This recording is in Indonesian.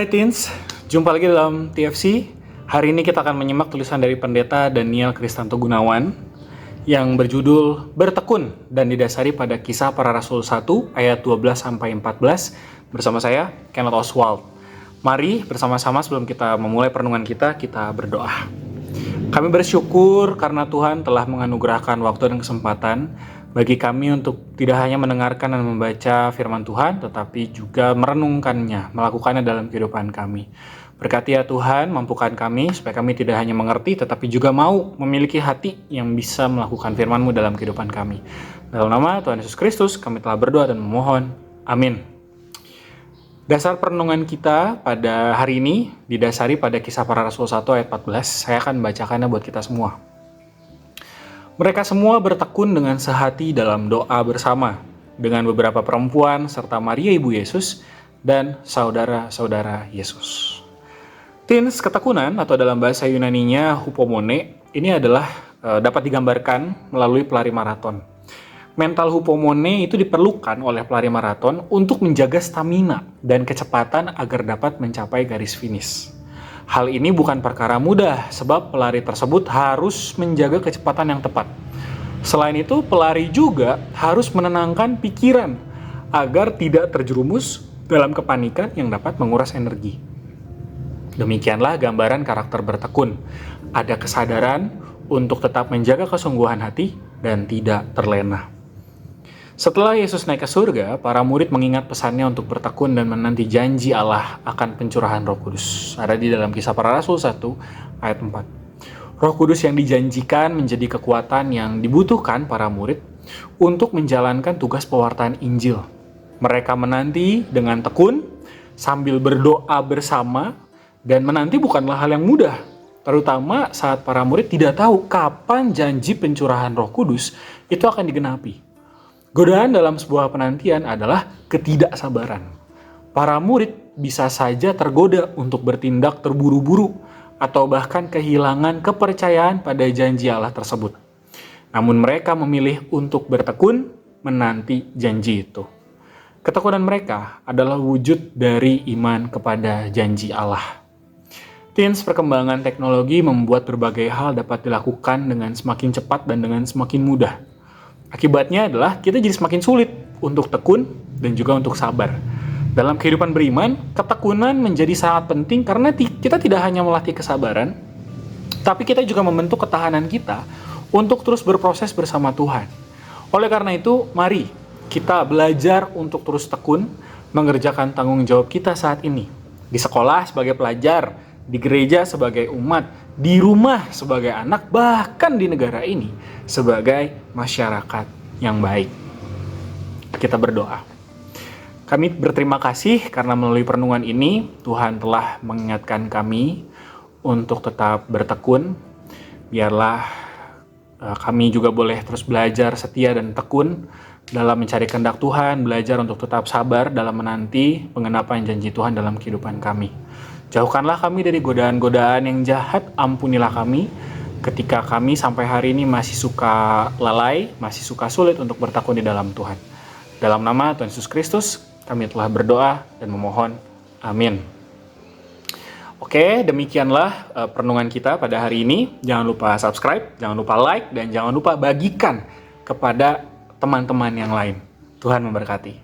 Hai Teens, jumpa lagi dalam TFC. Hari ini kita akan menyimak tulisan dari Pendeta Daniel Kristanto Gunawan yang berjudul Bertekun dan didasari pada Kisah Para Rasul 1 ayat 12-14 bersama saya, Kenneth Oswald. Mari bersama-sama sebelum kita memulai perenungan kita berdoa. Kami bersyukur karena Tuhan telah menganugerahkan waktu dan kesempatan bagi kami untuk tidak hanya mendengarkan dan membaca firman Tuhan, tetapi juga merenungkannya, melakukannya dalam kehidupan kami. Berkati ya Tuhan, mampukan kami supaya kami tidak hanya mengerti, tetapi juga mau memiliki hati yang bisa melakukan firman-Mu dalam kehidupan kami. Dalam nama Tuhan Yesus Kristus, kami telah berdoa dan memohon. Amin. Dasar perenungan kita pada hari ini didasari pada Kisah Para Rasul 1 ayat 14. Saya akan membacakannya buat kita semua. Mereka semua bertekun dengan sehati dalam doa bersama dengan beberapa perempuan serta Maria Ibu Yesus dan saudara-saudara Yesus. Teens, ketekunan atau dalam bahasa Yunaninya hupomone ini adalah dapat digambarkan melalui pelari maraton. Mental hupomone itu diperlukan oleh pelari maraton untuk menjaga stamina dan kecepatan agar dapat mencapai garis finish. Hal ini bukan perkara mudah sebab pelari tersebut harus menjaga kecepatan yang tepat. Selain itu, pelari juga harus menenangkan pikiran agar tidak terjerumus dalam kepanikan yang dapat menguras energi. Demikianlah gambaran karakter bertekun. Ada kesadaran untuk tetap menjaga kesungguhan hati dan tidak terlena. Setelah Yesus naik ke surga, para murid mengingat pesannya untuk bertekun dan menanti janji Allah akan pencurahan Roh Kudus. Ada di dalam Kisah Para Rasul 1 ayat 4. Roh Kudus yang dijanjikan menjadi kekuatan yang dibutuhkan para murid untuk menjalankan tugas pewartaan Injil. Mereka menanti dengan tekun sambil berdoa bersama, dan menanti bukanlah hal yang mudah, terutama saat para murid tidak tahu kapan janji pencurahan Roh Kudus itu akan digenapi. Godaan dalam sebuah penantian adalah ketidaksabaran. Para murid bisa saja tergoda untuk bertindak terburu-buru atau bahkan kehilangan kepercayaan pada janji Allah tersebut. Namun mereka memilih untuk bertekun menanti janji itu. Ketekunan mereka adalah wujud dari iman kepada janji Allah. Teens, perkembangan teknologi membuat berbagai hal dapat dilakukan dengan semakin cepat dan dengan semakin mudah. Akibatnya adalah kita jadi semakin sulit untuk tekun dan juga untuk sabar. Dalam kehidupan beriman, ketekunan menjadi sangat penting karena kita tidak hanya melatih kesabaran, tapi kita juga membentuk ketahanan kita untuk terus berproses bersama Tuhan. Oleh karena itu, mari kita belajar untuk terus tekun mengerjakan tanggung jawab kita saat ini. Di sekolah sebagai pelajar, di gereja sebagai umat, di rumah sebagai anak, bahkan di negara ini sebagai masyarakat yang baik. Kita berdoa. Kami berterima kasih karena melalui perenungan ini Tuhan telah mengingatkan kami untuk tetap bertekun. Biarlah kami juga boleh terus belajar setia dan tekun dalam mencari kehendak Tuhan, belajar untuk tetap sabar dalam menanti pengenapan janji Tuhan dalam kehidupan kami. Jauhkanlah kami dari godaan-godaan yang jahat, ampunilah kami ketika kami sampai hari ini masih suka lalai, masih suka sulit untuk bertekun di dalam Tuhan. Dalam nama Tuhan Yesus Kristus, kami telah berdoa dan memohon. Amin. Oke, demikianlah perenungan kita pada hari ini. Jangan lupa subscribe, jangan lupa like, dan jangan lupa bagikan kepada teman-teman yang lain. Tuhan memberkati.